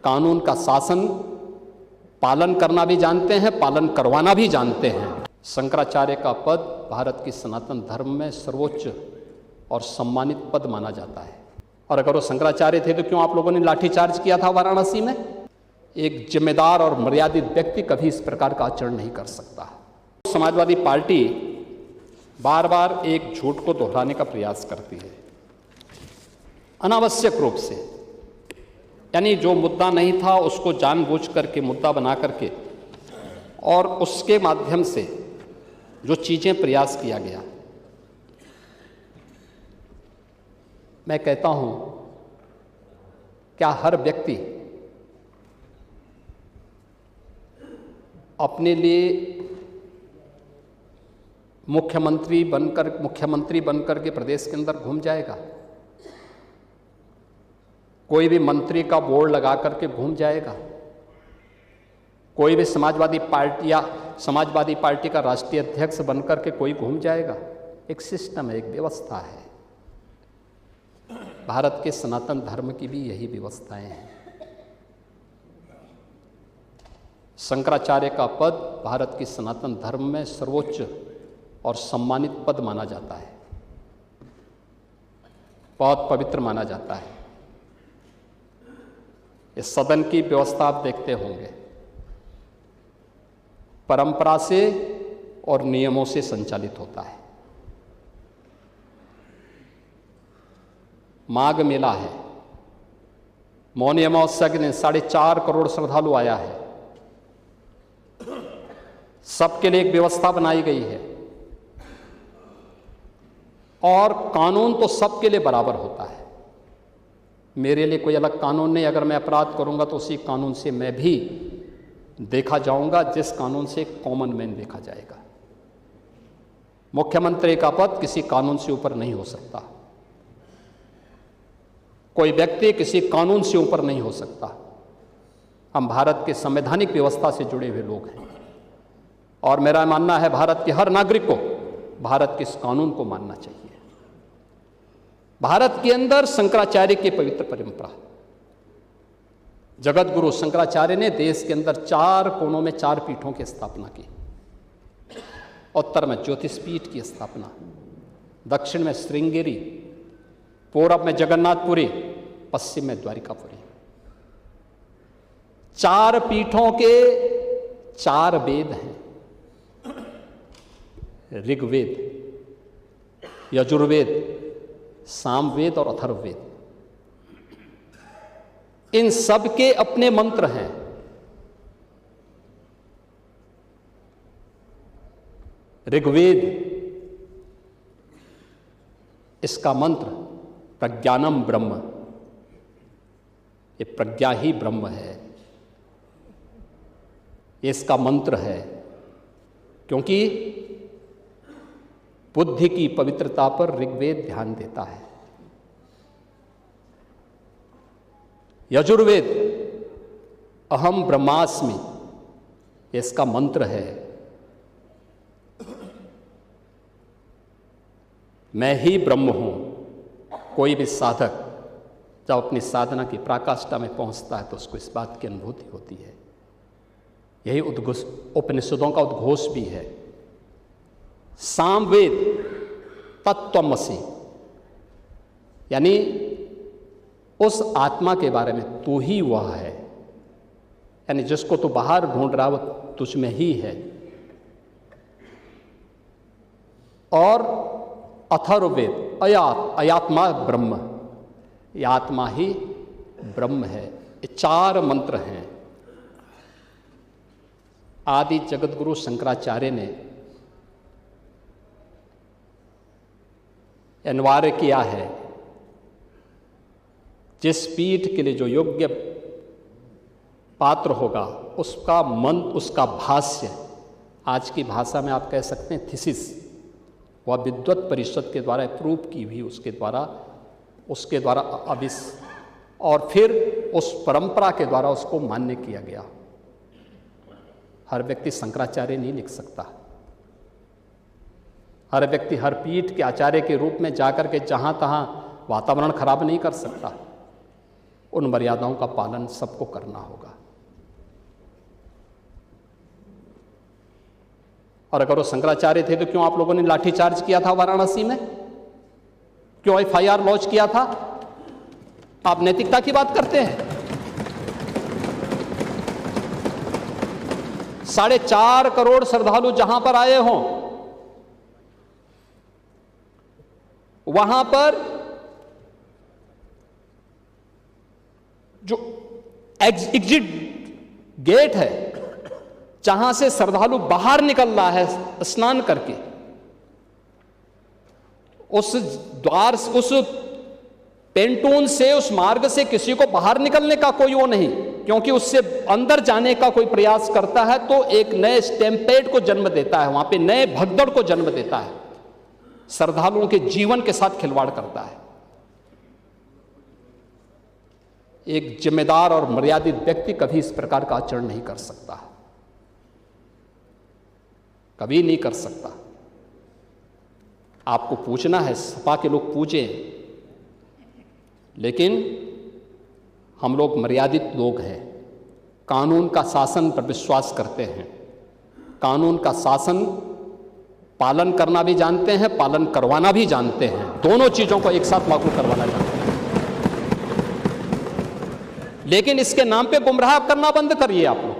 कानून का शासन पालन करना भी जानते हैं, पालन करवाना भी जानते हैं। शंकराचार्य का पद भारत की सनातन धर्म में सर्वोच्च और सम्मानित पद माना जाता है। और अगर वो शंकराचार्य थे तो क्यों आप लोगों ने लाठीचार्ज किया था वाराणसी में? एक जिम्मेदार और मर्यादित व्यक्ति कभी इस प्रकार का आचरण नहीं कर सकता। समाजवादी पार्टी बार बार एक झूठ को दोहराने का प्रयास करती है अनावश्यक रूप से, यानी जो मुद्दा नहीं था उसको जानबूझ करके मुद्दा बना करके और उसके माध्यम से जो चीजें प्रयास किया गया। मैं कहता हूं, क्या हर व्यक्ति अपने लिए मुख्यमंत्री बनकर के प्रदेश के अंदर घूम जाएगा? कोई भी मंत्री का बोर्ड लगा करके घूम जाएगा? कोई भी समाजवादी पार्टी का राष्ट्रीय अध्यक्ष बनकर के कोई घूम जाएगा? एक सिस्टम है, एक व्यवस्था है। भारत के सनातन धर्म की भी यही व्यवस्थाएं हैं। शंकराचार्य का पद भारत की सनातन धर्म में सर्वोच्च और सम्मानित पद माना जाता है, बहुत पवित्र माना जाता है। इस सदन की व्यवस्था आप देखते होंगे, परंपरा से और नियमों से संचालित होता है। माघ मेला है, मौनी अमावस्या के दिन 4.5 करोड़ श्रद्धालु आया है। सबके लिए एक व्यवस्था बनाई गई है और कानून तो सबके लिए बराबर होता है। मेरे लिए कोई अलग कानून नहीं। अगर मैं अपराध करूंगा तो उसी कानून से मैं भी देखा जाऊंगा, जिस कानून से कॉमन मैन देखा जाएगा। मुख्यमंत्री का पद किसी कानून से ऊपर नहीं हो सकता। कोई व्यक्ति किसी कानून से ऊपर नहीं हो सकता। हम भारत के संवैधानिक व्यवस्था से जुड़े हुए लोग हैं और मेरा मानना है भारत के हर नागरिक को भारत के इस कानून को मानना चाहिए। भारत के अंदर शंकराचार्य की पवित्र परंपरा, जगत गुरु शंकराचार्य ने देश के अंदर 4 कोनों में 4 पीठों की स्थापना की। उत्तर में ज्योतिष पीठ की स्थापना, दक्षिण में श्रृंगेरी, पूरब में जगन्नाथपुरी, पश्चिम में द्वारिकापुरी। 4 पीठों के 4 वेद हैं, ऋग्वेद, यजुर्वेद, सामवेद और अथर्ववेद। इन सब के अपने मंत्र हैं। ऋग्वेद, इसका मंत्र प्रज्ञानम ब्रह्म, ये प्रज्ञा ही ब्रह्म है, ये इसका मंत्र है। क्योंकि बुद्धि की पवित्रता पर ऋग्वेद ध्यान देता है। यजुर्वेद अहम ब्रह्मास्मि, ये इसका मंत्र है, मैं ही ब्रह्म हूं। कोई भी साधक जब अपनी साधना की पराकाष्ठा में पहुंचता है तो उसको इस बात की अनुभूति होती है। यही उपनिषदों का उद्घोष भी है। सामवेद तत्त्वमसि, यानी उस आत्मा के बारे में तू ही वह है, यानी जिसको तू बाहर ढूंढ रहा वो तुझ में ही है। और अथर्ववेद अयात्मा ब्रह्म, ये आत्मा ही ब्रह्म है। ये 4 मंत्र हैं। आदि जगत गुरु शंकराचार्य ने अनिवार्य किया है, जिस पीठ के लिए जो योग्य पात्र होगा उसका उसका भाष्य, आज की भाषा में आप कह सकते हैं थीसिस, वह विद्वत परिषद के द्वारा अप्रूव की हुई, उसके द्वारा और फिर उस परंपरा के द्वारा उसको मान्य किया गया। हर व्यक्ति शंकराचार्य नहीं लिख सकता। हर व्यक्ति हर पीठ के आचार्य के रूप में जाकर के जहां तहां वातावरण खराब नहीं कर सकता। उन मर्यादाओं का पालन सबको करना होगा। और अगर वो शंकराचार्य थे तो क्यों आप लोगों ने लाठीचार्ज किया था वाराणसी में? क्यों एफआईआर लॉन्च किया था? आप नैतिकता की बात करते हैं। 4.5 करोड़ श्रद्धालु जहां पर आए हों, वहां पर जो एग्जिट गेट है, जहां से श्रद्धालु बाहर निकल रहा है स्नान करके, उस द्वार, उस पेंटून से, उस मार्ग से किसी को बाहर निकलने का कोई वो नहीं, क्योंकि उससे अंदर जाने का कोई प्रयास करता है तो एक नए स्टैम्पेड को जन्म देता है, वहां पे नए भगदड़ को जन्म देता है, श्रद्धालुओं के जीवन के साथ खिलवाड़ करता है। एक जिम्मेदार और मर्यादित व्यक्ति कभी इस प्रकार का आचरण नहीं कर सकता, कभी नहीं कर सकता। आपको पूछना है, सपा के लोग पूछें, लेकिन हम लोग मर्यादित लोग हैं, कानून का शासन पर विश्वास करते हैं, कानून का शासन पालन करना भी जानते हैं, पालन करवाना भी जानते हैं, दोनों चीजों को एक साथ लागू करवाना जानते हैं। लेकिन इसके नाम पे गुमराह करना बंद करिए आप लोग।